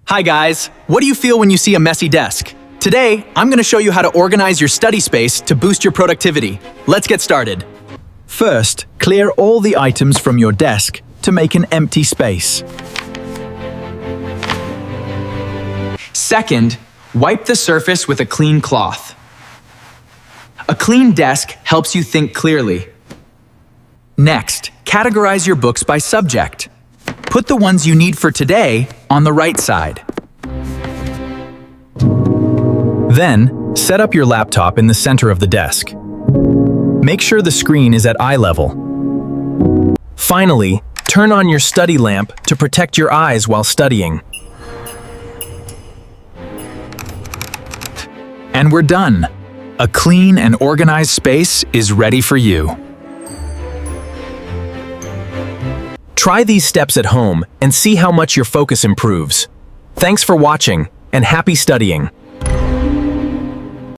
Hi guys, what do you feel when you see a messy desk? Today, I'm going to show you how to organize your study space to boost your productivity. Let's get started. First, clear all the items from your desk to make an empty space. Second, wipe the surface with a clean cloth. A clean desk helps you think clearly. Next, categorize your books by subject. Put the ones you need for today on the right side. Then, set up your laptop in the center of the desk. Make sure the screen is at eye level. Finally, turn on your study lamp to protect your eyes while studying. And we're done. A clean and organized space is ready for you. Try these steps at home and see how much your focus improves. Thanks for watching, and happy studying!